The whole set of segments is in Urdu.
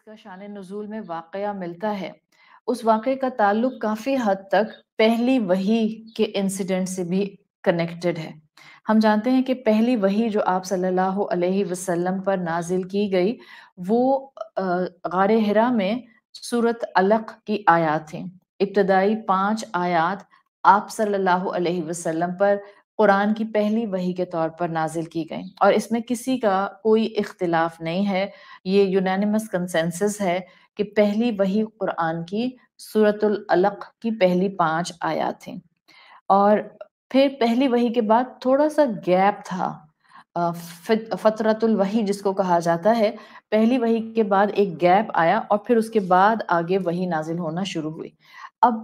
کا شان نزول میں واقعہ ملتا ہے اس واقعے کا تعلق کافی حد تک پہلی وحی کے انسیڈنٹ سے بھی کنیکٹڈ ہے۔ ہم جانتے ہیں کہ پہلی وحی جو آپ صلی اللہ علیہ وسلم پر نازل کی گئی وہ غار حرا میں سورۃ علق کی آیات تھیں۔ ابتدائی 5 آیات آپ صلی اللہ علیہ وسلم پر قرآن کی پہلی وحی کے طور پر نازل کی گئیں، اور اس میں کسی کا کوئی اختلاف نہیں ہے، یہ یونانیمس کنسنسس ہے کہ پہلی وحی قرآن کی سورۃ العلق کی پہلی 5 آیات تھیں۔ اور پھر پہلی وحی کے بعد تھوڑا سا گیپ تھا، فترۃ الوحی جس کو کہا جاتا ہے، پہلی وحی کے بعد ایک گیپ آیا اور پھر اس کے بعد آگے وحی نازل ہونا شروع ہوئی۔ اب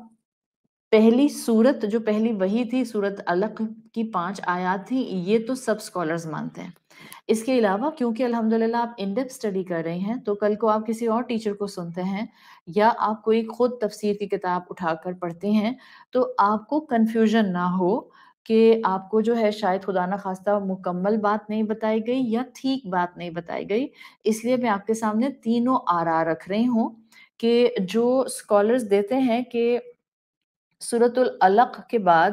پہلی سورت جو پہلی وحی تھی سورۃ علق کی 5 آیات تھی، یہ تو سب سکولرز مانتے ہیں۔ اس کے علاوہ کیونکہ الحمدللہ آپ ان ڈیپتھ اسٹڈی کر رہے ہیں تو کل کو آپ کسی اور ٹیچر کو سنتے ہیں یا آپ کوئی خود تفسیر کی کتاب اٹھا کر پڑھتے ہیں تو آپ کو کنفیوژن نہ ہو کہ آپ کو جو ہے شاید خدا نہ خواستہ مکمل بات نہیں بتائی گئی یا ٹھیک بات نہیں بتائی گئی۔ اس لیے میں آپ کے سامنے تینوں آراء رکھ رہی ہوں کہ جو اسکالرز دیتے ہیں کہ سورۃ العلق کے بعد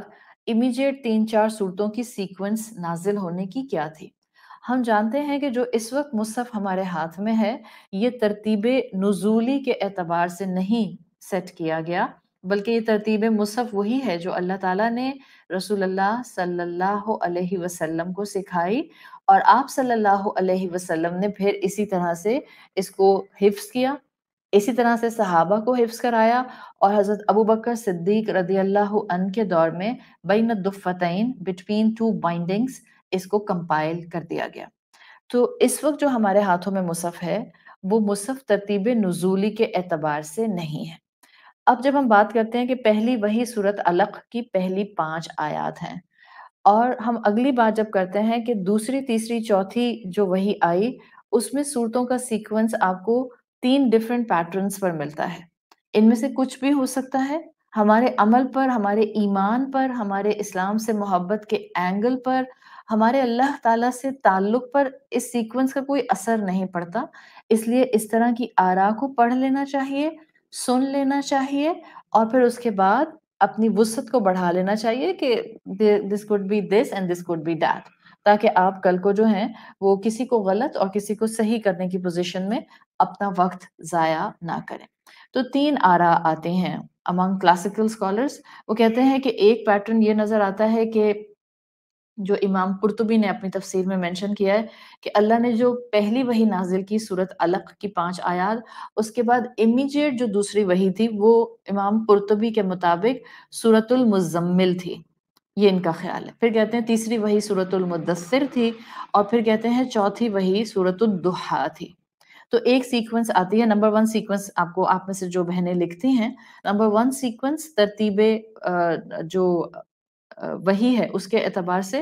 امیجیٹ 3-4 صورتوں کی سیکوینس نازل ہونے کی کیا تھی۔ ہم جانتے ہیں کہ جو اس وقت مصحف ہمارے ہاتھ میں ہے یہ ترتیب نزولی کے اعتبار سے نہیں سیٹ کیا گیا، بلکہ یہ ترتیب مصحف وہی ہے جو اللہ تعالیٰ نے رسول اللہ صلی اللہ علیہ وسلم کو سکھائی، اور آپ صلی اللہ علیہ وسلم نے پھر اسی طرح سے اس کو حفظ کیا، اسی طرح سے صحابہ کو حفظ کرایا، اور حضرت ابوبکر صدیق رضی اللہ عنہ کے دور میں بین الدفتین بٹوین 2 بائنڈنگز اس کو کمپائل کر دیا گیا۔ تو اس وقت جو ہمارے ہاتھوں میں مصحف ہے وہ مصحف ترتیب نزولی کے اعتبار سے نہیں ہے۔ اب جب ہم بات کرتے ہیں کہ پہلی وحی سورۃ علق کی پہلی 5 آیات ہیں، اور ہم اگلی بات جب کرتے ہیں کہ دوسری تیسری چوتھی جو وحی آئی اس میں صورتوں کا سیکوینس آپ کو 3 ڈیفرنٹ پیٹرنز پر ملتا ہے۔ ان میں سے کچھ بھی ہو سکتا ہے، ہمارے عمل پر، ہمارے ایمان پر، ہمارے اسلام سے محبت کے اینگل پر، ہمارے اللہ تعالیٰ سے تعلق پر اس سیکوینس کا کوئی اثر نہیں پڑتا۔ اس لیے اس طرح کی آراء کو پڑھ لینا چاہیے، سن لینا چاہیے، اور پھر اس کے بعد اپنی وسعت کو بڑھا لینا چاہیے کہ this could be this and this could be that، تاکہ آپ کل کو جو ہیں وہ کسی کو غلط اور کسی کو صحیح کرنے کی پوزیشن میں اپنا وقت ضائع نہ کریں۔ تو 3 آراء آتے ہیں among classical scholars۔ وہ کہتے ہیں کہ ایک پیٹرن یہ نظر آتا ہے کہ جو امام قرطبی نے اپنی تفسیر میں منشن کیا ہے کہ اللہ نے جو پہلی وحی نازل کی سورۃ علق کی 5 آیات، اس کے بعد امیجیٹ جو دوسری وحی تھی وہ امام قرطبی کے مطابق سورۃ المزمل تھی، یہ ان کا خیال ہے۔ پھر کہتے ہیں تیسری وحی سورۃ المدثر تھی، اور پھر کہتے ہیں چوتھی وحی سورۃ الضحیٰ تھی۔ تو ایک سیکوینس آتی ہے، نمبر 1 سیکوینس آپ میں سے جو بہنیں لکھتی ہیں، نمبر 1 سیکوینس ترتیب جو وحی ہے اس کے اعتبار سے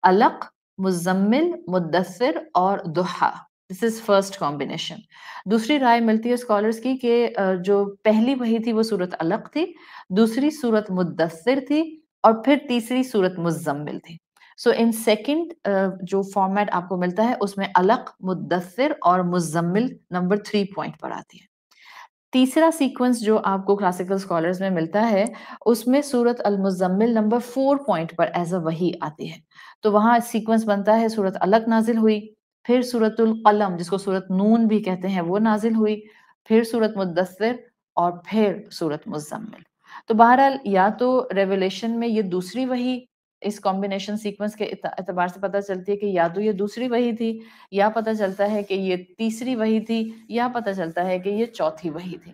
علق، مزمل، مدثر اور ضحیٰ، دس از فرسٹ کمبینیشن۔ دوسری رائے ملتی ہے اسکالرز کی کہ جو پہلی وحی تھی وہ سورۃ علق تھی، دوسری سورۃ مدثر تھی، اور پھر تیسری سورۃ مزمل تھی۔ سو ان سیکنڈ جو فارمیٹ آپ کو ملتا ہے اس میں علق، مدثر اور مزمل نمبر 3 پوائنٹ پر آتی ہے۔ تیسرا سیکوینس جو آپ کو کلاسیکل اسکالرز میں ملتا ہے اس میں سورۃ المزمل نمبر 4 پوائنٹ پر ایز اے وحی آتی ہے۔ تو وہاں سیکوینس بنتا ہے سورۃ علق نازل ہوئی، پھر سورۃ القلم جس کو سورۃ نون بھی کہتے ہیں وہ نازل ہوئی، پھر سورۃ مدثر، اور پھر سورۃ مزمل۔ تو بہرحال یا تو ریویلیشن میں یہ دوسری وحی اس کمبینیشن سیکوینس کے اعتبار سے پتہ چلتی ہے کہ یا تو یہ دوسری وحی تھی، یا پتہ چلتا ہے کہ یہ تیسری وحی تھی، یا پتہ چلتا ہے کہ یہ چوتھی وحی تھی۔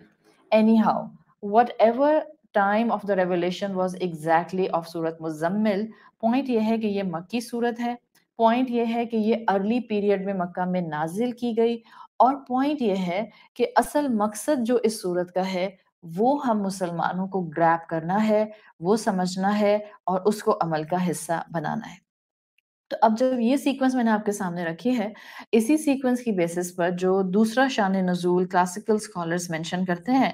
Any how whatever time of the revelation was exactly of سورۃ مزمل، پوائنٹ یہ ہے کہ یہ مکی صورت ہے، پوائنٹ یہ ہے کہ یہ ارلی پیریڈ میں مکہ میں نازل کی گئی، اور پوائنٹ یہ ہے کہ اصل مقصد جو اس صورت کا ہے وہ ہم مسلمانوں کو گریب کرنا ہے، وہ سمجھنا ہے، اور اس کو عمل کا حصہ بنانا ہے۔ تو اب جب یہ سیکوینس میں نے آپ کے سامنے رکھی ہے، اسی سیکوینس کی بیسس پر جو دوسرا شان نزول کلاسیکل اسکالرز مینشن کرتے ہیں،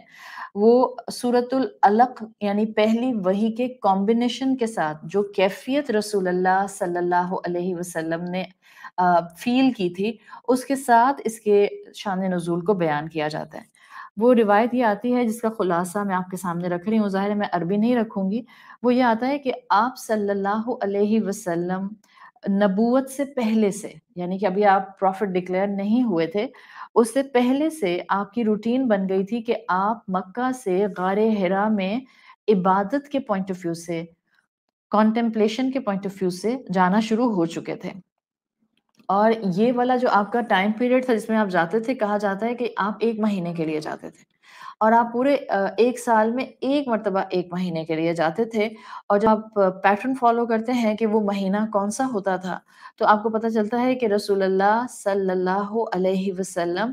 وہ سورۃ العلق یعنی پہلی وحی کے کمبینیشن کے ساتھ جو کیفیت رسول اللہ صلی اللہ علیہ وسلم نے فیل کی تھی، اس کے ساتھ اس کے شان نزول کو بیان کیا جاتا ہے۔ وہ روایت یہ آتی ہے جس کا خلاصہ میں آپ کے سامنے رکھ رہی ہوں، ظاہر ہے میں عربی نہیں رکھوں گی۔ وہ یہ آتا ہے کہ آپ صلی اللہ علیہ وسلم نبوت سے پہلے سے، یعنی کہ ابھی آپ پروفٹ ڈکلیئر نہیں ہوئے تھے، اس سے پہلے سے آپ کی روٹین بن گئی تھی کہ آپ مکہ سے غار حرا میں عبادت کے پوائنٹ آف ویو سے، کانٹمپلیشن کے پوائنٹ آف ویو سے جانا شروع ہو چکے تھے۔ اور یہ والا جو آپ کا ٹائم پیریڈ تھا جس میں آپ جاتے تھے، کہا جاتا ہے کہ آپ 1 مہینے کے لیے جاتے تھے اور آپ پورے 1 سال میں 1 مرتبہ 1 مہینے کے لیے جاتے تھے۔ اور جب آپ پیٹرن فالو کرتے ہیں کہ وہ مہینہ کون سا ہوتا تھا، تو آپ کو پتہ چلتا ہے کہ رسول اللہ صلی اللہ علیہ وسلم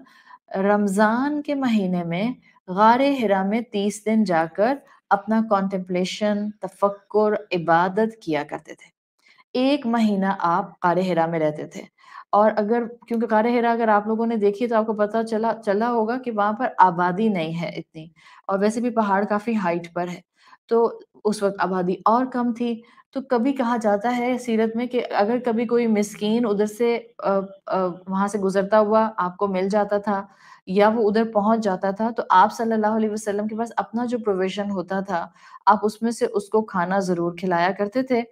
رمضان کے مہینے میں غار حرا میں 30 دن جا کر اپنا کانٹمپلیشن، تفکر، عبادت کیا کرتے تھے۔ 1 مہینہ آپ غار حرا میں رہتے تھے۔ اور کیونکہ غار حرا اگر آپ لوگوں نے دیکھی تو آپ کو پتہ چلا ہوگا کہ وہاں پر آبادی نہیں ہے اتنی، اور ویسے بھی پہاڑ کافی ہائٹ پر ہے، تو اس وقت آبادی اور کم تھی۔ تو کبھی کہا جاتا ہے سیرت میں کہ اگر کبھی کوئی مسکین ادھر سے وہاں سے گزرتا ہوا آپ کو مل جاتا تھا یا وہ ادھر پہنچ جاتا تھا، تو آپ صلی اللہ علیہ وسلم کے پاس اپنا جو پروویژن ہوتا تھا، آپ اس میں سے اس کو کھانا ضرور کھلایا کرتے تھے۔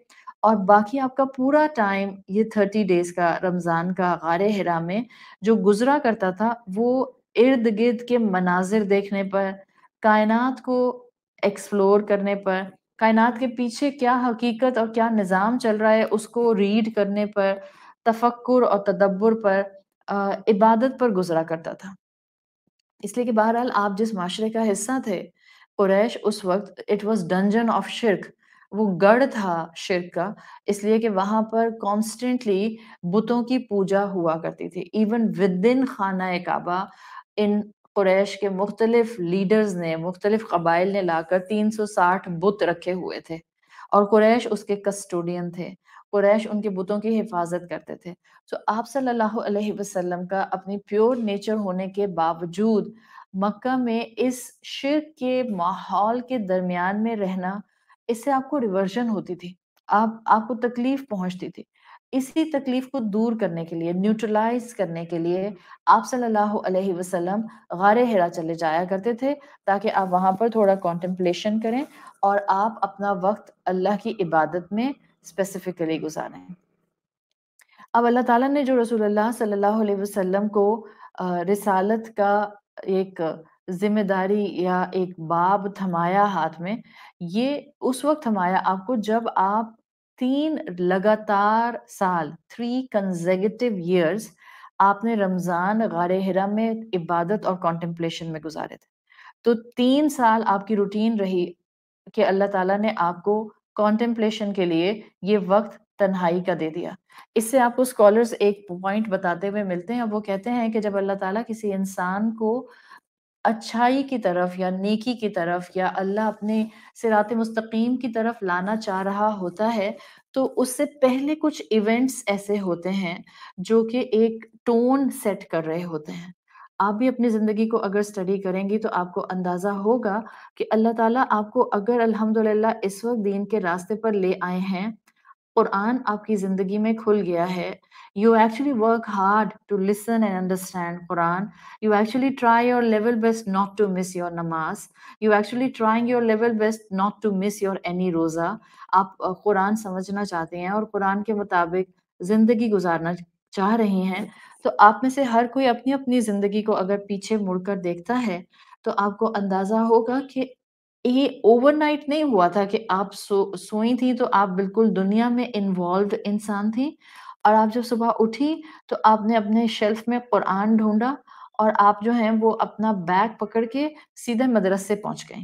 اور باقی آپ کا پورا ٹائم یہ 30 ڈیز کا رمضان کا غار حرا میں جو گزرا کرتا تھا، وہ ارد گرد کے مناظر دیکھنے پر، کائنات کو ایکسپلور کرنے پر، کائنات کے پیچھے کیا حقیقت اور کیا نظام چل رہا ہے اس کو ریڈ کرنے پر، تفکر اور تدبر پر، عبادت پر گزرا کرتا تھا۔ اس لیے کہ بہرحال آپ جس معاشرے کا حصہ تھے، قریش اس وقت اٹ واز ڈنجن آف شرک، وہ گڑھ تھا شرک کا، اس لیے کہ وہاں پر کانسٹنٹلی بتوں کی پوجا ہوا کرتی تھی۔ ایون ود ان خانہ کعبہ ان قریش کے مختلف لیڈرز نے، مختلف قبائل نے لا کر 360 بت رکھے ہوئے تھے، اور قریش اس کے کسٹوڈین تھے، قریش ان کے بتوں کی حفاظت کرتے تھے۔ تو آپ صلی اللہ علیہ وسلم کا اپنی پیور نیچر ہونے کے باوجود مکہ میں اس شرک کے ماحول کے درمیان میں رہنا، اس سے آپ کو ریورژن ہوتی تھی، آپ کو تکلیف پہنچتی تھی۔ اسی تکلیف کو دور کرنے کے لیے، نیوٹرلائز کرنے کے لیے آپ صلی اللہ علیہ وسلم غار حرا چلے جایا کرتے تھے، تاکہ آپ وہاں پر تھوڑا کانٹمپلیشن کریں اور آپ اپنا وقت اللہ کی عبادت میں اسپیسیفکلی گزاریں۔ اب اللہ تعالیٰ نے جو رسول اللہ صلی اللہ علیہ وسلم کو رسالت کا ایک ذمہ داری یا ایک باب تھمایا ہاتھ میں، یہ اس وقت تھمایا آپ کو جب آپ 3 لگاتار سال 3 consecutive years آپ نے رمضان غار حرا میں عبادت اور کانٹمپلیشن میں گزارے تھے۔ تو 3 سال آپ کی روٹین رہی کہ اللہ تعالیٰ نے آپ کو کانٹمپلیشن کے لیے یہ وقت تنہائی کا دے دیا۔ اس سے آپ کو اسکالرز ایک پوائنٹ بتاتے ہوئے ملتے ہیں، وہ کہتے ہیں کہ جب اللہ تعالیٰ کسی انسان کو اچھائی کی طرف یا نیکی کی طرف یا اللہ اپنے صراط مستقیم کی طرف لانا چاہ رہا ہوتا ہے، تو اس سے پہلے کچھ ایونٹس ایسے ہوتے ہیں جو کہ ایک ٹون سیٹ کر رہے ہوتے ہیں۔ آپ بھی اپنی زندگی کو اگر اسٹڈی کریں گی تو آپ کو اندازہ ہوگا کہ اللہ تعالیٰ آپ کو اگر الحمدللہ اس وقت دین کے راستے پر لے آئے ہیں، قرآن آپ کی زندگی میں کھل گیا ہے، you actually work hard to listen and understand Quran, you actually try your level best not to miss your namaz, you actually trying your level best not to miss your any روزہ، آپ قرآن سمجھنا چاہتے ہیں اور قرآن کے مطابق زندگی گزارنا چاہ رہی ہیں، تو آپ میں سے ہر کوئی اپنی اپنی زندگی کو اگر پیچھے مڑ کر دیکھتا ہے تو آپ کو اندازہ ہوگا کہ یہ اوور نائٹ نہیں ہوا تھا کہ آپ سوئی تھی تو آپ بالکل دنیا میں انوالوڈ انسان تھی، اور آپ جب صبح اٹھی تو آپ نے اپنے شیلف میں قرآن ڈھونڈا اور آپ جو ہیں وہ اپنا بیگ پکڑ کے سیدھے مدرسے پہنچ گئے۔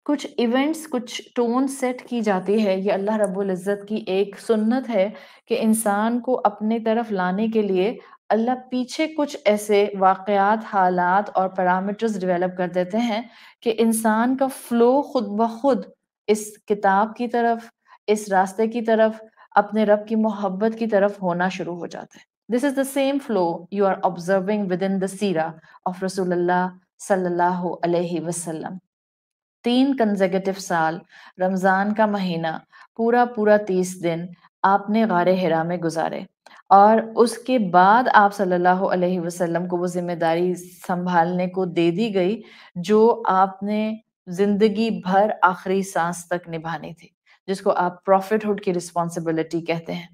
کچھ ایونٹس، کچھ ٹون سیٹ کی جاتی ہے، یہ اللہ رب العزت کی ایک سنت ہے کہ انسان کو اپنے طرف لانے کے لیے اللہ پیچھے کچھ ایسے واقعات، حالات اور پیرامیٹرز ڈیولپ کر دیتے ہیں کہ انسان کا فلو خود بخود اس کتاب کی طرف، اس راستے کی طرف، اپنے رب کی محبت کی طرف ہونا شروع ہو جاتا ہے. This is the same flow you are observing within the سیرہ of رسول اللہ صلی اللہ علیہ وسلم. 3 کنزیکٹو سال، رمضان کا مہینہ، پورا 30 دن آپ نے غار حرا میں گزارے، اور اس کے بعد آپ صلی اللہ علیہ وسلم کو وہ ذمہ داری سنبھالنے کو دے دی گئی جو آپ نے زندگی بھر آخری سانس تک نبھانی تھی، جس کو آپ پروفٹ ہوڈ کی رسپانسبلٹی کہتے ہیں.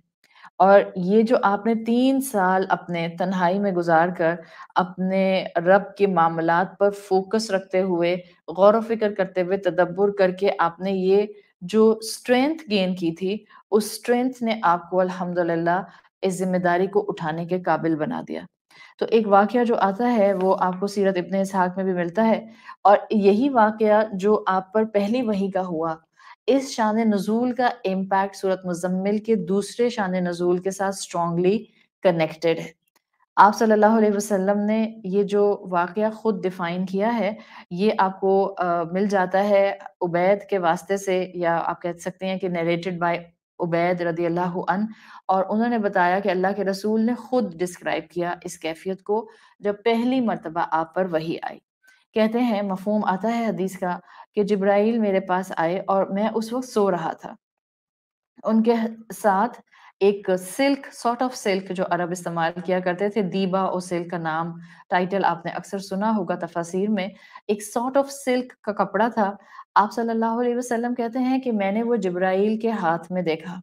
اور یہ جو آپ نے 3 سال اپنے تنہائی میں گزار کر اپنے رب کے معاملات پر فوکس رکھتے ہوئے، غور و فکر کرتے ہوئے، تدبر کر کے آپ نے یہ جو اسٹرینتھ گین کی تھی، اس اسٹرینتھ نے آپ کو الحمدللہ اس ذمہ داری کو اٹھانے کے قابل بنا دیا. تو ایک واقعہ جو آتا ہے وہ آپ کو سیرت ابن اسحاق میں بھی ملتا ہے، اور یہی واقعہ جو آپ پر پہلی وحی کا ہوا، اس شان نزول کا امپیکٹ سورت مزمل کے دوسرے شان نزول کے ساتھ اسٹرانگلی کنیکٹڈ ہے. آپ صلی اللہ علیہ وسلم نے یہ جو واقعہ خود ڈیفائن کیا ہے، یہ آپ کو مل جاتا ہے عبید کے واسطے سے، یا آپ کہہ سکتے ہیں کہ نیریٹڈ بائی عبید رضی اللہ عنہ، اور انہوں نے بتایا کہ اللہ کے رسول نے خود ڈسکرائب کیا اس کیفیت کو جب پہلی مرتبہ آپ پر وحی آئی. کہتے ہیں مفہوم آتا ہے حدیث کا کہ جبرائیل میرے پاس آئے اور میں اس وقت سو رہا تھا. ان کے ساتھ ایک سلک، سارٹ آف سلک جو عرب استعمال کیا کرتے تھے، دیبا او سلک کا نام، ٹائٹل آپ نے اکثر سنا ہوگا تفاسیر میں، ایک سارٹ آف سلک کا کپڑا تھا. آپ صلی اللہ علیہ وسلم کہتے ہیں کہ میں نے وہ جبرائیل کے ہاتھ میں دیکھا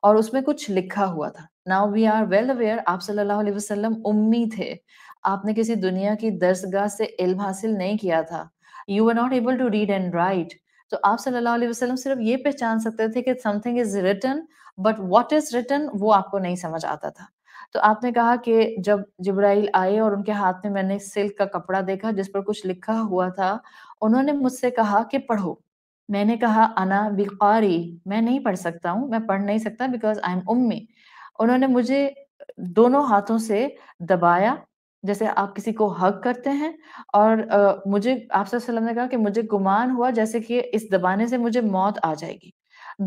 اور اس میں کچھ لکھا ہوا تھا. Now we are well aware, آپ صلی اللہ علیہ وسلم امی تھے، آپ نے کسی دنیا کی درسگاہ سے علم حاصل نہیں کیا تھا. You are not able to read and write. تو آپ صلی اللہ علیہ وسلم صرف یہ پہچان سکتے تھے کہ some thing is written, but what is written وہ آپ کو نہیں سمجھ آتا تھا. تو آپ نے کہا کہ جب جبرائیل آئے اور ان کے ہاتھ میں نے سلک کا کپڑا دیکھا جس پر کچھ لکھا ہوا تھا، انہوں نے مجھ سے کہا کہ پڑھو. میں نے کہا انا بقاری، میں نہیں پڑھ سکتا ہوں، میں پڑھ نہیں سکتا بیکاز آئی ایم امی. انہوں نے مجھے دونوں ہاتھوں سے دبایا جیسے آپ کسی کو ہگ کرتے ہیں، اور مجھے آپ صلی اللہ علیہ وسلم نے کہا کہ مجھے گمان ہوا جیسے کہ اس دبانے سے مجھے موت آ جائے گی.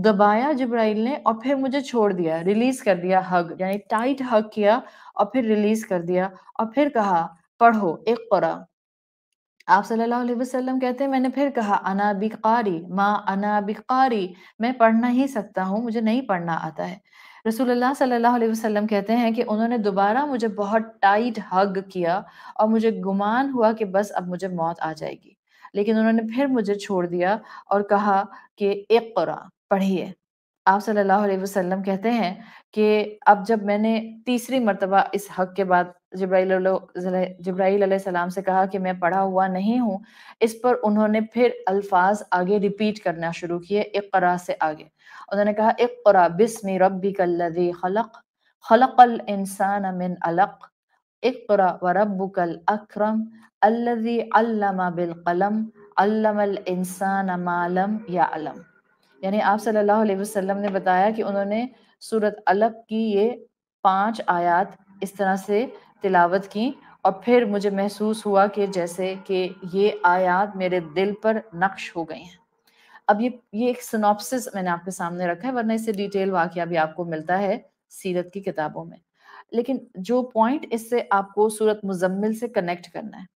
دبایا جبرائیل نے اور پھر مجھے چھوڑ دیا، ریلیز کر دیا، ہگ یعنی ٹائٹ ہگ کیا اور پھر ریلیز کر دیا، اور پھر کہا پڑھو اقرا. آپ صلی اللہ علیہ وسلم کہتے ہیں میں نے پھر کہا انا بقاری، ما انا بقاری، میں پڑھ نہیں سکتا ہوں، مجھے نہیں پڑھنا آتا ہے. رسول اللہ صلی اللہ علیہ وسلم کہتے ہیں کہ انہوں نے دوبارہ مجھے بہت ٹائٹ ہگ کیا اور مجھے گمان ہوا کہ بس اب مجھے موت آ جائے گی، لیکن انہوں نے پھر مجھے چھوڑ دیا اور کہا کہ اقرا، پڑھیے. آپ صلی اللہ علیہ وسلم کہتے ہیں کہ اب جب میں نے تیسری مرتبہ اس حق کے بعد جبرائیل علیہ السلام سے کہا کہ میں پڑھا ہوا نہیں ہوں، اس پر انہوں نے پھر الفاظ آگے ریپیٹ کرنا شروع کیے اقرا سے آگے. انہوں نے کہا اقرا بسم ربک الذی خلق، خلق الانسان من علق، اقرا وربک الاکرم الذی علم بالقلم، علم الانسان ما لم یعلم. یعنی آپ صلی اللہ علیہ وسلم نے بتایا کہ انہوں نے سورت علق کی یہ 5 آیات اس طرح سے تلاوت کی، اور پھر مجھے محسوس ہوا کہ جیسے کہ یہ آیات میرے دل پر نقش ہو گئی ہیں. اب یہ ایک سنopsis میں نے آپ کے سامنے رکھا ہے، ورنہ اس سے ڈیٹیل واقعہ بھی آپ کو ملتا ہے سیرت کی کتابوں میں. لیکن جو پوائنٹ اس سے آپ کو سورت مزمل سے کنیکٹ کرنا ہے،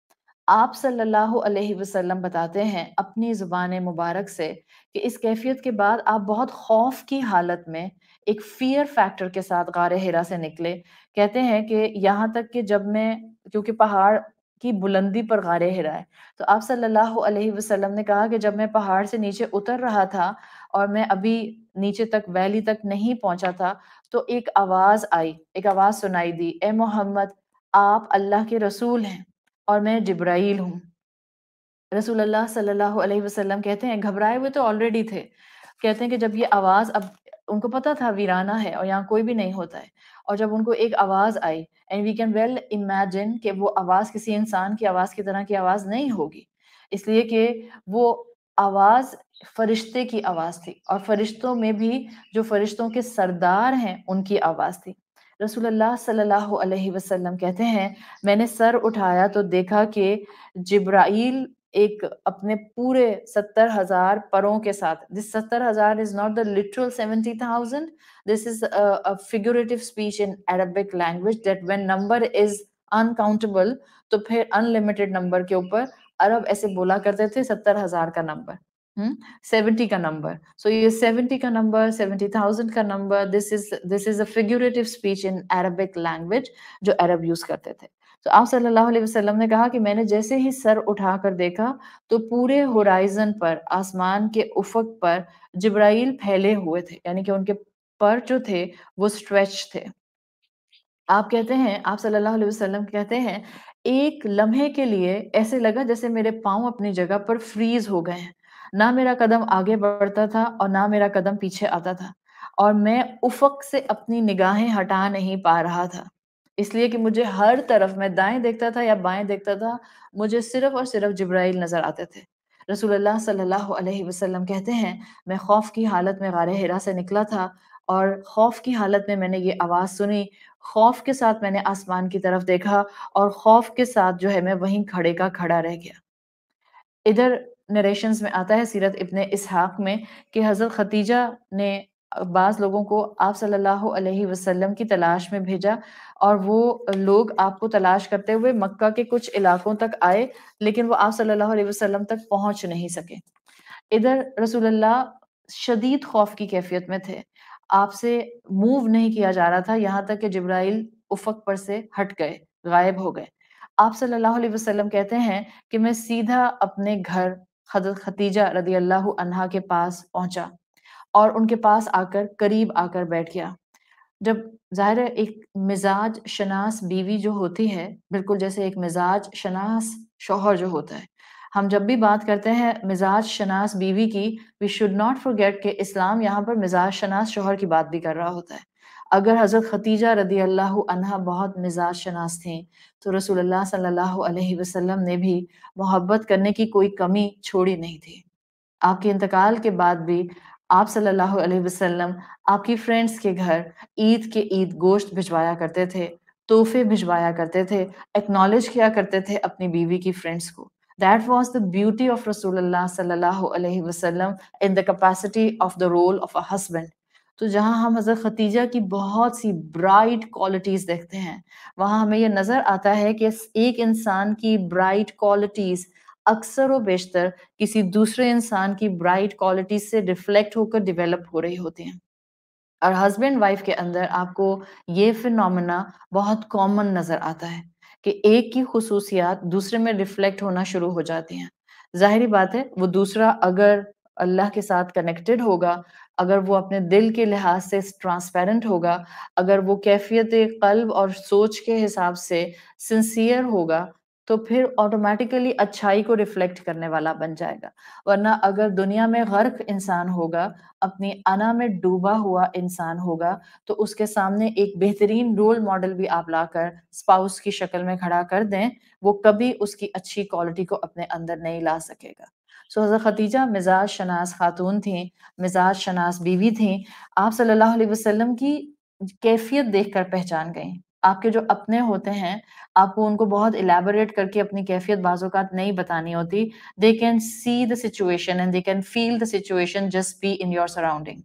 آپ صلی اللہ علیہ وسلم بتاتے ہیں اپنی زبان مبارک سے کہ اس کیفیت کے بعد آپ بہت خوف کی حالت میں ایک فیئر فیکٹر کے ساتھ غار حرا سے نکلے. کہتے ہیں کہ یہاں تک کہ جب میں، کیونکہ پہاڑ کی بلندی پر غار حرا ہے، تو آپ صلی اللہ علیہ وسلم نے کہا کہ جب میں پہاڑ سے نیچے اتر رہا تھا اور میں ابھی نیچے تک ویلی تک نہیں پہنچا تھا، تو ایک آواز آئی، ایک آواز سنائی دی، اے محمد آپ اللہ کے رسول ہیں اور میں جبرائیل ہوں. رسول اللہ صلی اللہ علیہ وسلم کہتے ہیں گھبرائے ہوئے تو آلریڈی تھے. کہتے ہیں کہ جب یہ آواز، اب ان کو پتا تھا ویرانہ ہے اور یہاں کوئی بھی نہیں ہوتا ہے، اور جب ان کو ایک آواز آئی، and we can well imagine کہ وہ آواز کسی انسان کی آواز کی طرح کی آواز نہیں ہوگی، اس لیے کہ وہ آواز فرشتے کی آواز تھی، اور فرشتوں میں بھی جو فرشتوں کے سردار ہیں ان کی آواز تھی. رسول اللہ صلی اللہ علیہ وسلم کہتے ہیں میں نے سر اٹھایا تو دیکھا کہ جبرائیل ایک اپنے پورے 70,000 پروں کے ساتھ. This 70,000 is not the literal 70,000. This is a figurative speech in Arabic language that when number is uncountable تو پھر unlimited number کے اوپر عرب ایسے بولا کرتے تھے 70,000 کا نمبر, 70 کا نمبر. So یہ 70 کا نمبر, 70,000 کا number, this is a figurative speech in Arabic language جو عرب یوز کرتے تھے. تو آپ صلی اللہ علیہ وسلم نے کہا کہ میں نے جیسے ہی سر اٹھا کر دیکھا تو پورے ہورائزن پر, آسمان کے افق پر جبرائیل پھیلے ہوئے تھے, یعنی کہ ان کے پر جو تھے وہ سٹریچ تھے. آپ کہتے ہیں, آپ صلی اللہ علیہ وسلم کہتے ہیں, ایک لمحے کے لیے ایسے لگا جیسے میرے پاؤں اپنی جگہ پر فریز ہو گئے ہیں, نہ میرا قدم آگے بڑھتا تھا اور نہ میرا قدم پیچھے آتا تھا, اور میں افق سے اپنی نگاہیں ہٹا نہیں پا رہا تھا, اس لیے کہ مجھے ہر طرف, میں دائیں دیکھتا تھا یا بائیں دیکھتا تھا, مجھے صرف اور صرف جبرائیل نظر آتے تھے. رسول اللہ صلی اللہ علیہ وسلم کہتے ہیں, میں خوف کی حالت میں غار حرا سے نکلا تھا, اور خوف کی حالت میں نے یہ آواز سنی, خوف کے ساتھ میں نے آسمان کی طرف دیکھا, اور خوف کے ساتھ جو ہے میں وہیں کھڑے کا کھڑا رہ گیا. ادھر نریشنز میں آتا ہے سیرت ابن اسحاق میں کہ حضرت ختیجہ نے بعض لوگوں کو آپ صلی اللہ علیہ وسلم کی تلاش میں بھیجا, اور وہ لوگ آپ کو تلاش کرتے ہوئے مکہ کے کچھ علاقوں تک آئے, لیکن وہ آپ صلی اللہ علیہ وسلم تک پہنچ نہیں سکے. ادھر رسول اللہ شدید خوف کی کیفیت میں تھے, آپ سے موو نہیں کیا جا رہا تھا, یہاں تک کہ جبرائیل افق پر سے ہٹ گئے, غائب ہو گئے. آپ صلی اللہ علیہ وسلم کہتے ہیں کہ میں سیدھا اپنے گھر حضرت ختیجہ رضی اللہ عنہا کے پاس پہنچا, اور ان کے پاس آ کر قریب آ کر بیٹھ گیا. جب ظاہر ہے ایک مزاج شناس بیوی جو ہوتی ہے, بالکل جیسے ایک مزاج شناس شوہر جو ہوتا ہے, ہم جب بھی بات کرتے ہیں مزاج شناس بیوی کی, وی شوڈ ناٹ forget کہ اسلام یہاں پر مزاج شناس شوہر کی بات بھی کر رہا ہوتا ہے. اگر حضرت ختیجہ رضی اللہ عنہا بہت مزاج شناس تھیں, تو رسول اللہ صلی اللہ علیہ وسلم نے بھی محبت کرنے کی کوئی کمی چھوڑی نہیں تھی. آپ کے انتقال کے بعد بھی آپ صلی اللہ علیہ وسلم آپ کی فرینڈز کے گھر عید کے عید گوشت بھجوایا کرتے تھے, تحفے بھجوایا کرتے تھے, ایکنالج کیا کرتے تھے اپنی بیوی کی فرینڈز کو. That was the beauty of رسول اللہ صلی اللہ علیہ وسلم in the capacity of the role of a husband. تو جہاں ہم حضرت ختیجہ کی بہت سی برائٹ کوالٹیز دیکھتے ہیں, وہاں ہمیں یہ نظر آتا ہے کہ ایک انسان کی برائٹ کوالٹیز اکثر و بیشتر کسی دوسرے انسان کی برائٹ کوالٹیز سے ریفلیکٹ ہو کر ڈیولپ ہو رہی ہوتی ہیں. اور ہسبینڈ وائف کے اندر آپ کو یہ فینومینا بہت کامن نظر آتا ہے کہ ایک کی خصوصیات دوسرے میں ریفلیکٹ ہونا شروع ہو جاتی ہیں. ظاہری بات ہے وہ دوسرا اگر اللہ کے ساتھ کنیکٹڈ ہوگا, اگر وہ اپنے دل کے لحاظ سے ٹرانسپیرنٹ ہوگا, اگر وہ کیفیت قلب اور سوچ کے حساب سے سنسیئر ہوگا, تو پھر آٹومیٹیکلی اچھائی کو ریفلیکٹ کرنے والا بن جائے گا. ورنہ اگر دنیا میں غرق انسان ہوگا, اپنی انا میں ڈوبا ہوا انسان ہوگا, تو اس کے سامنے ایک بہترین رول ماڈل بھی آپ لا کر اسپاؤس کی شکل میں کھڑا کر دیں, وہ کبھی اس کی اچھی کوالٹی کو اپنے اندر نہیں لا سکے گا. سو حضرت ختیجہ مزاج شناس خاتون تھیں, مزاج شناس بیوی تھیں. آپ صلی اللہ علیہ وسلم کی کیفیت دیکھ کر پہچان گئیں. آپ کے جو اپنے ہوتے ہیں, آپ کو ان کو بہت الیبوریٹ کر کے اپنی کیفیت بعض اوقات نہیں بتانی ہوتی. They can see the situation and they can feel the situation just be in your surrounding.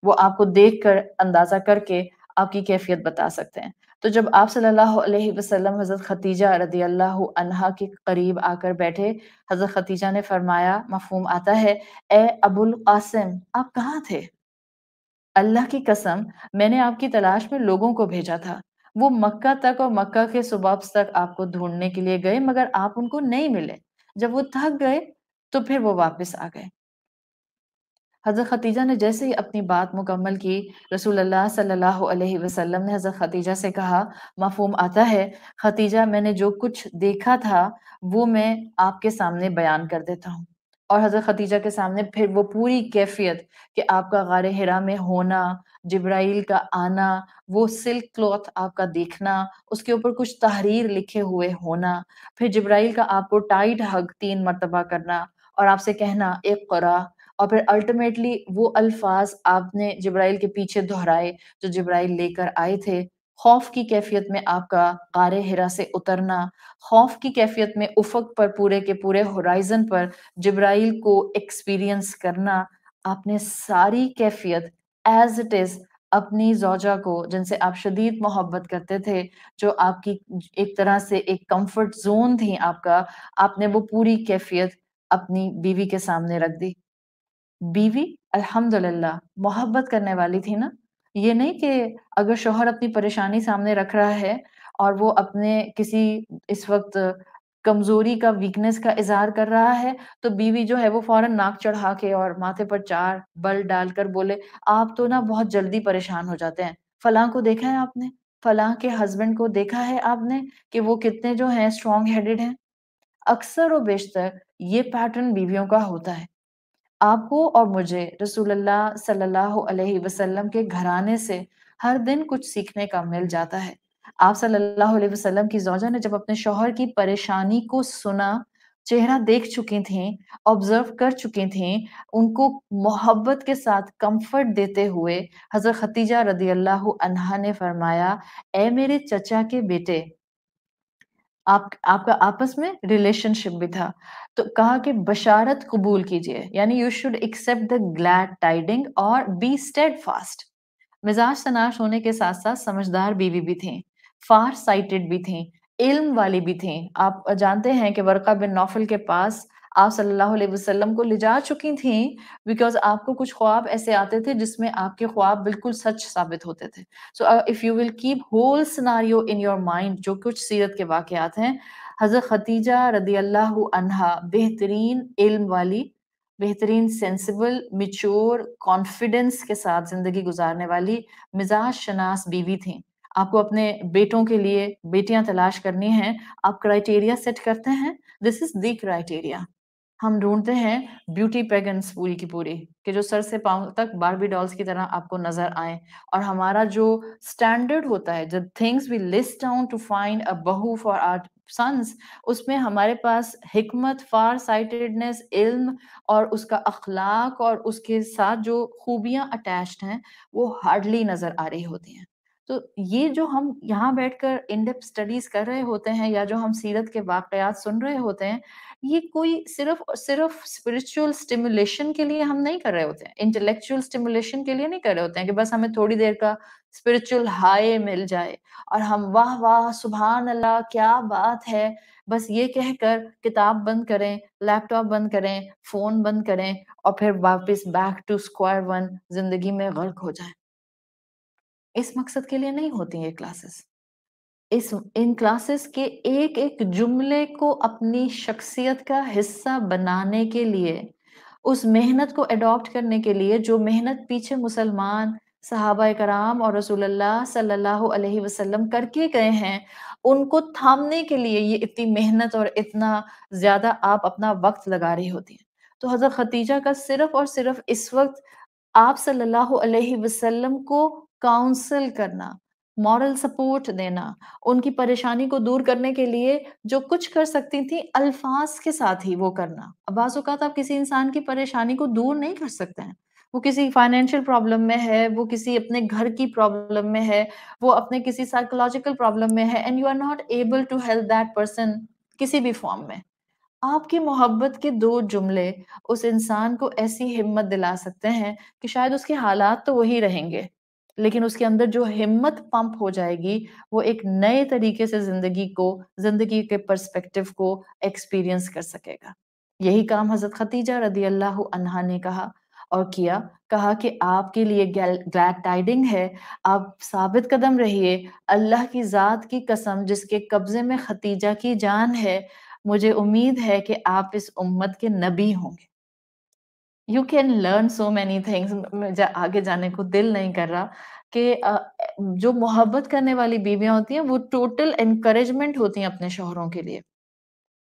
وہ آپ کو دیکھ کر اندازہ کر کے آپ کی کیفیت بتا سکتے ہیں. تو جب آپ صلی اللہ علیہ وسلم حضرت ختیجہ رضی اللہ عنہا کے قریب آ کر بیٹھے, حضرت ختیجہ نے فرمایا, مفہوم آتا ہے, اے ابو القاسم آپ کہاں تھے؟ اللہ کی قسم میں نے آپ کی تلاش میں لوگوں کو بھیجا تھا, وہ مکہ تک اور مکہ کے سبابس تک آپ کو ڈھونڈنے کے لیے گئے, مگر آپ ان کو نہیں ملے. جب وہ تھک گئے تو پھر وہ واپس آ گئے. حضرت ختیجہ نے جیسے ہی اپنی بات مکمل کی, رسول اللہ صلی اللہ علیہ وسلم نے حضرت ختیجہ سے کہا, مفہوم آتا ہے, ختیجہ میں نے جو کچھ دیکھا تھا وہ میں آپ کے سامنے بیان کر دیتا ہوں. اور حضرت ختیجہ کے سامنے پھر وہ پوری کیفیت کہ آپ کا غار حرا میں ہونا, جبرائیل کا آنا, وہ سلک کلوتھ آپ کا دیکھنا, اس کے اوپر کچھ تحریر لکھے ہوئے ہونا, پھر جبرائیل کا آپ کو ٹائٹ ہگ 3 مرتبہ کرنا اور آپ سے کہنا اقرا, اور پھر الٹیمیٹلی وہ الفاظ آپ نے جبرائیل کے پیچھے دہرائے جو جبرائیل لے کر آئے تھے, خوف کی کیفیت میں آپ کا غار ہرا سے اترنا، خوف کی کیفیت میں افق پر پورے کے پورے ہورائزن پر جبرائیل کو ایکسپیرینس کرنا، آپ نے ساری کیفیت ایز اٹ از اپنی زوجہ کو جن سے آپ شدید محبت کرتے تھے، جو آپ کی ایک طرح سے ایک کمفرٹ زون تھی آپ کا، آپ نے وہ پوری کیفیت اپنی بیوی کے سامنے رکھ دی۔ بیوی الحمدللہ محبت کرنے والی تھی نا، یہ نہیں کہ اگر شوہر اپنی پریشانی سامنے رکھ رہا ہے اور وہ اپنے کسی اس وقت کمزوری کا ویکنس کا اظہار کر رہا ہے تو بیوی جو ہے وہ فوراً ناک چڑھا کے اور ماتھے پر چار بل ڈال کر بولے آپ تو نا بہت جلدی پریشان ہو جاتے ہیں، فلاں کو دیکھا ہے آپ نے، فلاں کے ہسبینڈ کو دیکھا ہے آپ نے کہ وہ کتنے جو ہیں اسٹرانگ ہیڈڈ ہیں۔ اکثر و بیشتر یہ پیٹرن بیویوں کا ہوتا ہے۔ آپ کو اور مجھے رسول اللہ صلی اللہ علیہ وسلم کے گھرانے سے ہر دن کچھ سیکھنے کا مل جاتا ہے۔ آپ صلی اللہ علیہ وسلم کی زوجہ نے جب اپنے شوہر کی پریشانی کو سنا، چہرہ دیکھ چکی تھیں، آبزرو کر چکی تھیں، ان کو محبت کے ساتھ کمفرٹ دیتے ہوئے حضرت خدیجہ رضی اللہ عنہا نے فرمایا، اے میرے چچا کے بیٹے، آپ کا آپس میں ریلیشن شپ بھی تھا تو کہا کہ بشارت قبول کیجئے، یعنی you should accept the glad tidings اور بی اسٹیڈ فاسٹ۔ مزاج تناش ہونے کے ساتھ ساتھ سمجھدار بیوی بھی تھیں، فار سائٹڈ بھی تھیں، علم والی بھی تھیں۔ آپ جانتے ہیں کہ ورقہ بن نوفل کے پاس آپ صلی اللہ علیہ وسلم کو لے جا چکی تھیں بیکاز آپ کو کچھ خواب ایسے آتے تھے جس میں آپ کے خواب بالکل سچ ثابت ہوتے تھے۔ سو if you will keep whole scenario in your mind, جو کچھ سیرت کے واقعات ہیں، حضرت خدیجہ رضی اللہ عنہا بہترین علم والی، بہترین سینسیبل، میچور، کانفیڈنس کے ساتھ زندگی گزارنے والی مزاج شناس بیوی تھیں۔ آپ کو اپنے بیٹوں کے لیے بیٹیاں تلاش کرنی ہیں، آپ کرائٹیریا سیٹ کرتے ہیں، دس از دی کرائٹیریا۔ ہم ڈھونڈتے ہیں بیوٹی پیگنس پوری کی پوری کہ جو سر سے پاؤں تک باربی ڈالز کی طرح آپ کو نظر آئیں، اور ہمارا جو اسٹینڈرڈ ہوتا ہے، جو things we list down to find a بہو فار آر سنس، اس میں ہمارے پاس حکمت، فار سائٹڈنس، علم اور اس کا اخلاق اور اس کے ساتھ جو خوبیاں اٹیچڈ ہیں وہ ہارڈلی نظر آ رہی ہوتی ہیں۔ تو یہ جو ہم یہاں بیٹھ کر ان ڈیپتھ اسٹڈیز کر رہے ہوتے ہیں یا جو ہم سیرت کے واقعات سن رہے ہوتے ہیں، یہ کوئی صرف اسپرچل اسٹیمولیشن کے لیے ہم نہیں کر رہے ہوتے ہیں، انٹلیکچوئل اسٹیمولیشن کے لیے نہیں کر رہے ہوتے ہیں کہ بس ہمیں تھوڑی دیر کا اسپرچل ہائی مل جائے اور ہم واہ واہ سبحان اللہ کیا بات ہے، بس یہ کہہ کر کتاب بند کریں، لیپ ٹاپ بند کریں، فون بند کریں اور پھر واپس بیک ٹو اسکوائر ون زندگی میں غرق ہو جائیں۔ اس مقصد کے لیے نہیں ہوتی یہ کلاسز۔ ان کلاسز کے ایک ایک جملے کو اپنی شخصیت کا حصہ بنانے کے لیے، اس محنت کو اڈاپٹ کرنے کے لیے جو محنت پیچھے مسلمان صحابہ کرام اور رسول اللہ صلی اللہ علیہ وسلم کر کے گئے ہیں، ان کو تھامنے کے لیے یہ اتنی محنت اور اتنا زیادہ آپ اپنا وقت لگا رہی ہوتی ہیں۔ تو حضرت خدیجہ کا صرف اور صرف اس وقت آپ صلی اللہ علیہ وسلم کو کاؤنسل کرنا، مورل سپورٹ دینا، ان کی پریشانی کو دور کرنے کے لیے جو کچھ کر سکتی تھی الفاظ کے ساتھ ہی وہ کرنا۔ اب بعض اوقات آپ کسی انسان کی پریشانی کو دور نہیں کر سکتے ہیں، وہ کسی فائنینشیل پرابلم میں ہے، وہ کسی اپنے گھر کی پرابلم میں ہے، وہ اپنے کسی سائیکولوجیکل پرابلم میں ہے، and you are not able to help that person کسی بھی فارم میں۔ آپ کی محبت کے دو جملے اس انسان کو ایسی ہمت دلا سکتے ہیں کہ شاید اس کے حالات تو وہی رہیں گے، لیکن اس کے اندر جو ہمت پمپ ہو جائے گی وہ ایک نئے طریقے سے زندگی کے پرسپیکٹیو کو ایکسپیرینس کر سکے گا۔ یہی کام حضرت خدیجہ رضی اللہ عنہا نے کہا اور کیا، کہا کہ آپ کے لیے گلیڈ ٹائڈنگ ہے، آپ ثابت قدم رہیے، اللہ کی ذات کی قسم جس کے قبضے میں خدیجہ کی جان ہے، مجھے امید ہے کہ آپ اس امت کے نبی ہوں گے۔ You can learn so many things, آگے جانے کو دل نہیں کر رہا کہ جو محبت کرنے والی بیویاں ہوتی ہیں وہ ٹوٹل انکریجمنٹ ہوتی ہیں اپنے شوہروں کے لیے،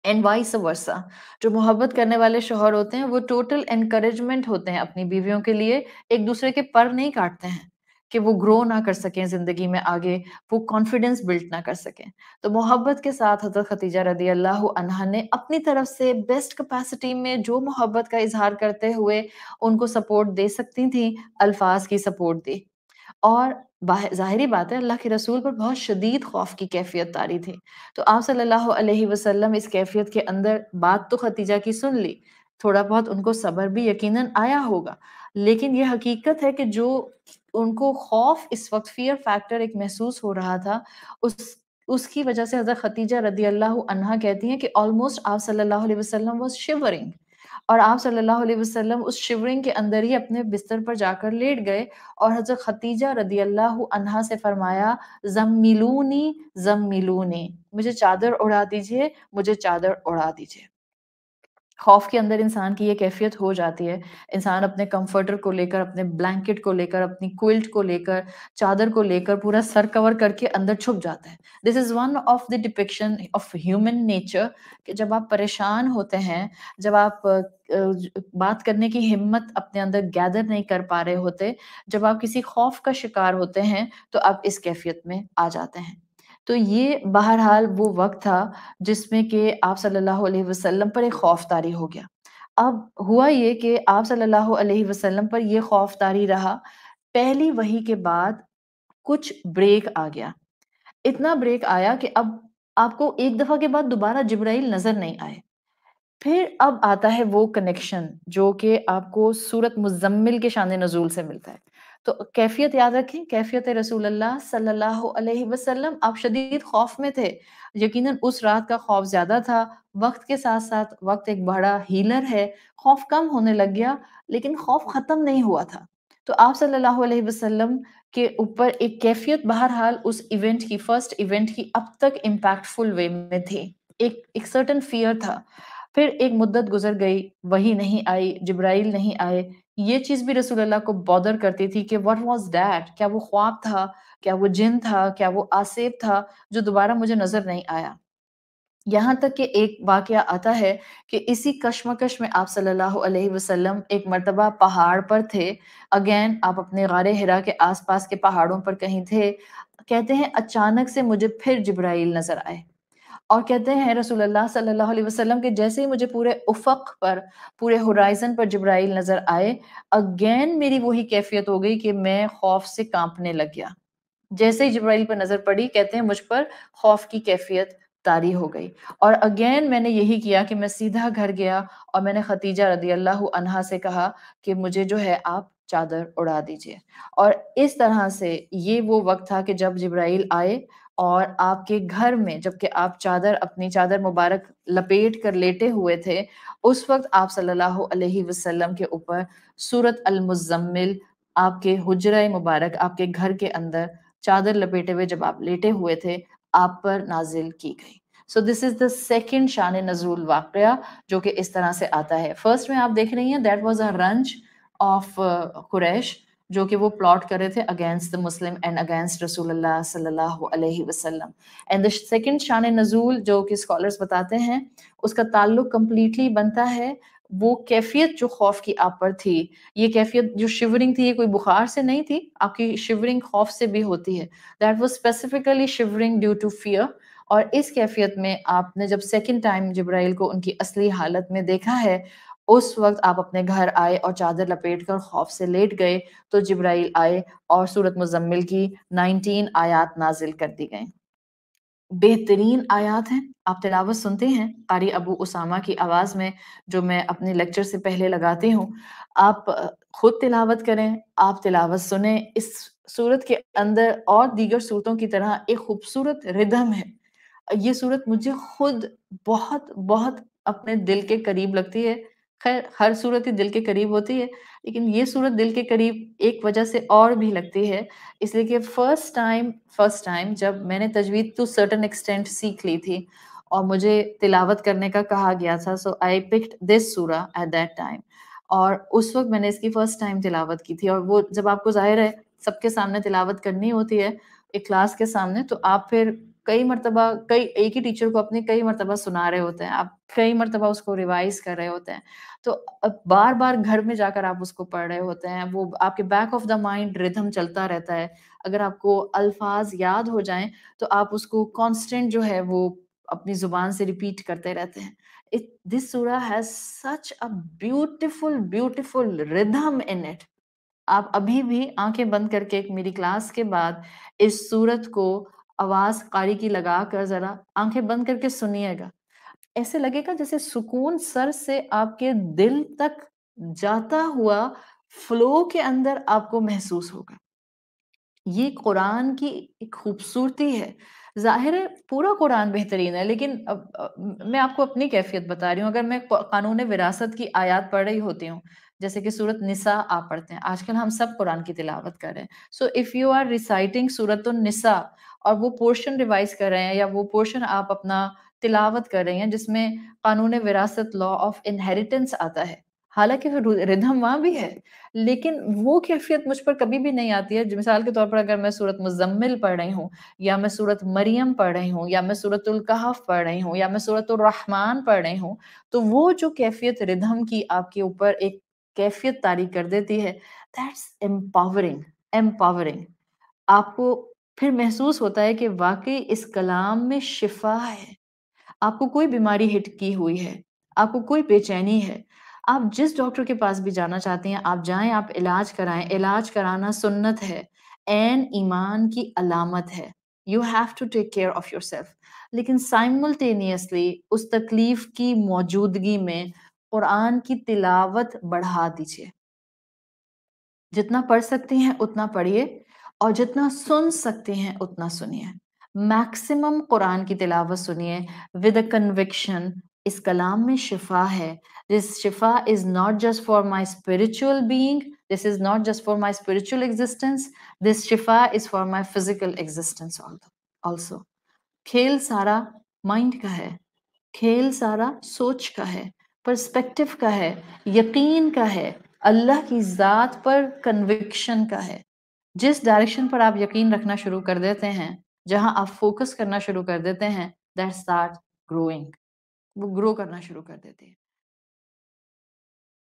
اینڈ وائس ورسا۔ جو محبت کرنے والے شوہر ہوتے ہیں وہ ٹوٹل انکریجمنٹ ہوتے ہیں اپنی بیویوں کے لیے، ایک دوسرے کے پر نہیں کاٹتے ہیں کہ وہ گرو نہ کر سکیں زندگی میں آگے، وہ کانفیڈنس بلڈ نہ کر سکیں۔ تو محبت کے ساتھ حضرت خدیجہ رضی اللہ عنہا نے اپنی طرف سے بیسٹ کیپیسٹی میں جو محبت کا اظہار کرتے ہوئے ان کو سپورٹ دے سکتی تھیں، الفاظ کی سپورٹ دی، اور ظاہری بات ہے اللہ کے رسول پر بہت شدید خوف کی کیفیت طاری تھی، تو آپ صلی اللہ علیہ وسلم اس کیفیت کے اندر بات تو خدیجہ کی سن لی، تھوڑا بہت ان کو صبر بھی یقیناً آیا ہوگا، لیکن یہ حقیقت ہے کہ جو ان کو خوف اس وقت فیئر فیکٹر ایک محسوس ہو رہا تھا، اس اس کی وجہ سے حضرت خدیجہ رضی اللہ عنہا کہتی ہیں کہ آلموسٹ آپ صلی اللہ علیہ وسلم واز شیورنگ، اور آپ صلی اللہ علیہ وسلم اس شیورنگ کے اندر ہی اپنے بستر پر جا کر لیٹ گئے، اور حضرت خدیجہ رضی اللہ عنہا سے فرمایا زملونی زملونی، مجھے چادر اڑا دیجئے، مجھے چادر اڑا دیجئے۔ خوف کے اندر انسان کی یہ کیفیت ہو جاتی ہے، انسان اپنے کمفرٹر کو لے کر، اپنے بلینکٹ کو لے کر، اپنی کوئلٹ کو لے کر، چادر کو لے کر پورا سر کور کر کے اندر چھپ جاتا ہے۔ This is one of the depiction of human nature کہ جب آپ پریشان ہوتے ہیں، جب آپ بات کرنے کی ہمت اپنے اندر گیدر نہیں کر پا رہے ہوتے، جب آپ کسی خوف کا شکار ہوتے ہیں تو آپ اس کیفیت میں آ جاتے ہیں۔ تو یہ بہرحال وہ وقت تھا جس میں کہ آپ صلی اللہ علیہ وسلم پر ایک خوف طاری ہو گیا۔ اب ہوا یہ کہ آپ صلی اللہ علیہ وسلم پر یہ خوف طاری رہا، پہلی وحی کے بعد کچھ بریک آ گیا، اتنا بریک آیا کہ اب آپ کو ایک دفعہ کے بعد دوبارہ جبرائیل نظر نہیں آئے۔ پھر اب آتا ہے وہ کنیکشن جو کہ آپ کو سورت مزمل کے شان نزول سے ملتا ہے۔ تو کیفیت یاد رکھیں، کیفیت رسول اللہ صلی اللہ علیہ وسلم، آپ شدید خوف میں تھے، یقیناً اس رات کا خوف زیادہ تھا، وقت کے ساتھ ساتھ وقت ایک بڑا ہیلر ہے، خوف کم ہونے لگ گیا لیکن خوف ختم نہیں ہوا تھا۔ تو آپ صلی اللہ علیہ وسلم کے اوپر ایک کیفیت بہرحال اس ایونٹ کی، فرسٹ ایونٹ کی اب تک امپیکٹ فل وے میں تھی، ایک سرٹن فیئر تھا۔ پھر ایک مدت گزر گئی، وحی نہیں آئی، جبرائیل نہیں آئے، یہ چیز بھی رسول اللہ کو بودر کرتی تھی کہ what was that؟ کیا وہ خواب تھا؟ کیا وہ جن تھا؟ کیا وہ آصف تھا جو دوبارہ مجھے نظر نہیں آیا؟ یہاں تک کہ ایک واقعہ آتا ہے کہ اسی کشمکش میں آپ صلی اللہ علیہ وسلم ایک مرتبہ پہاڑ پر تھے، اگین آپ اپنے غار حرا کے آس پاس کے پہاڑوں پر کہیں تھے، کہتے ہیں اچانک سے مجھے پھر جبرائیل نظر آئے، اور کہتے ہیں رسول اللہ صلی اللہ علیہ وسلم کہ جیسے ہی مجھے پورے افق پر، پورے ہورائزن پر جبرائیل نظر آئے، اگین میری وہی کیفیت ہو گئی کہ میں خوف سے کانپنے لگ گیا۔ جیسے ہی جبرائیل پر نظر پڑی، کہتے ہیں مجھ پر خوف کی کیفیت طاری ہو گئی، اور اگین میں نے یہی کیا کہ میں سیدھا گھر گیا اور میں نے خدیجہ رضی اللہ عنہا سے کہا کہ مجھے جو ہے آپ چادر اڑا دیجئے، اور اس طرح سے یہ وہ وقت تھا کہ جب جبرائیل آئے اور آپ کے گھر میں، جبکہ آپ اپنی چادر مبارک لپیٹ کر لیٹے ہوئے تھے، اس وقت آپ صلی اللہ علیہ وسلم کے اوپر سورت المزمل آپ کے حجرہ مبارک، آپ کے گھر کے اندر چادر لپیٹے ہوئے جب آپ لیٹے ہوئے تھے، آپ پر نازل کی گئی۔ سو دس از دا سیکنڈ شان نزول واقعہ جو کہ اس طرح سے آتا ہے۔ فرسٹ میں آپ دیکھ رہی ہیں دیٹ واز اے رنج آف قریش، جو کہ وہ پلاٹ کر رہے تھے against the Muslim and against رسول اللہ صلی اللہ علیہ وسلم، اینڈ دا سیکنڈ شان نزول جو کہ اسکالرس بتاتے ہیں اس کا تعلق کمپلیٹلی بنتا ہے وہ کیفیت جو خوف کی آپ پر تھی، یہ کیفیت جو شیورنگ تھی، یہ کوئی بخار سے نہیں تھی، آپ کی شیورنگ خوف سے بھی ہوتی ہے، that was specifically shivering due to fear, اور اس کیفیت میں آپ نے جب سیکنڈ ٹائم جبرائیل کو ان کی اصلی حالت میں دیکھا ہے، اس وقت آپ اپنے گھر آئے اور چادر لپیٹ کر خوف سے لیٹ گئے، تو جبرائیل آئے اور سورت مزمل کی 19 آیات نازل کر دی گئیں۔ بہترین آیات ہیں، آپ تلاوت سنتے ہیں قاری ابو اسامہ کی آواز میں جو میں اپنے لیکچر سے پہلے لگاتی ہوں، آپ خود تلاوت کریں، آپ تلاوت سنیں، اس سورت کے اندر اور دیگر سورتوں کی طرح ایک خوبصورت ردھم ہے۔ یہ سورت مجھے خود بہت بہت اپنے دل کے قریب لگتی ہے، خیر ہر سورت ہی دل کے قریب ہوتی ہے، لیکن یہ سورت دل کے قریب ایک وجہ سے اور بھی لگتی ہے، اس لیے کہ فرسٹ ٹائم جب میں نے تجوید ٹو سرٹن ایکسٹینٹ سیکھ لی تھی اور مجھے تلاوت کرنے کا کہا گیا تھا، سو آئی پکڈ دس سورہ ایٹ دیٹ ٹائم، اور اس وقت میں نے اس کی فرسٹ ٹائم تلاوت کی تھی، اور وہ جب آپ کو ظاہر ہے سب کے سامنے تلاوت کرنی ہوتی ہے ایک کلاس کے سامنے، تو آپ پھر کئی مرتبہ ایک ہی ٹیچر کو اپنے کئی مرتبہ سنا رہے ہوتے ہیں، آپ کئی مرتبہ اس کو ریوائز کر رہے ہوتے ہیں، تو بار بار گھر میں جا کر آپ اس کو پڑھ رہے ہوتے ہیں، وہ آپ کے back of the mind rhythm چلتا رہتا ہے، اگر آپ کو الفاظ یاد ہو جائیں تو آپ اس کو کانسٹنٹ جو ہے وہ اپنی زبان سے ریپیٹ کرتے رہتے ہیں۔ This surah has such a beautiful rhythm in it. آپ ابھی بھی آنکھیں بند کر کے میری کلاس کے بعد اس سورت کو آواز قاری کی لگا کر ذرا آنکھیں بند کر کے سنیے گا. ایسے لگے گا جیسے سکون سر سے آپ کے دل تک جاتا ہوا فلو کے اندر آپ کو محسوس ہوگا. یہ قرآن کی ایک خوبصورتی ہے. ظاہر ہے پورا قرآن بہترین ہے، لیکن میں آپ کو اپنی کیفیت بتا رہی ہوں. اگر میں قانون وراثت کی آیات پڑھ رہی ہوتی ہوں، جیسے کہ سورت نساء آپ پڑھتے ہیں، آج کل ہم سب قرآن کی تلاوت کر رہے ہیں. So if you are reciting سورت النساء اور وہ پورشن ریوائز کر رہے ہیں، یا وہ پورشن آپ اپنا تلاوت کر رہے ہیں جس میں قانون وراثت، لا آف انہیریٹنس آتا ہے، حالانکہ ردھم وہاں بھی ہے، لیکن وہ کیفیت مجھ پر کبھی بھی نہیں آتی ہے. مثال کے طور پر اگر میں سورت مزمل پڑھ رہی ہوں، یا میں سورت مریم پڑھ رہی ہوں، یا میں سورت الکہف پڑھ رہی ہوں، یا میں سورت الرحمن پڑھ رہی ہوں، تو وہ جو کیفیت ردھم کی آپ کے اوپر ایک کیفیت طاری کر دیتی ہے، دیٹس امپاورنگ. امپاورنگ آپ کو پھر محسوس ہوتا ہے کہ واقعی اس کلام میں شفا ہے. آپ کو کوئی بیماری ہٹ کی ہوئی ہے، آپ کو کوئی بے چینی ہے، آپ جس ڈاکٹر کے پاس بھی جانا چاہتے ہیں آپ جائیں، آپ علاج کرائیں. علاج کرانا سنت ہے، عین ایمان کی علامت ہے. You have to take care of yourself. لیکن سائملٹینیسلی اس تکلیف کی موجودگی میں قرآن کی تلاوت بڑھا دیجیے. جتنا پڑھ سکتے ہیں اتنا پڑھیے، اور جتنا سن سکتے ہیں اتنا سنیے. میکسیمم قرآن کی تلاوت سنیے ود اے کنوکشن. اس کلام میں شفا ہے. This شفا is not just for my spiritual being. This is not just for my spiritual existence. This شفا is for my physical existence also. کھیل سارا مائنڈ کا ہے، کھیل سارا سوچ کا ہے، پرسپیکٹو کا ہے، یقین کا ہے، اللہ کی ذات پر کنوکشن کا ہے. جس ڈائریکشن پر آپ یقین رکھنا شروع کر دیتے ہیں، جہاں آپ فوکس کرنا شروع کر دیتے ہیں، دیٹ اسٹارٹ گروئنگ. وہ گرو کرنا شروع کر دیتے ہیں.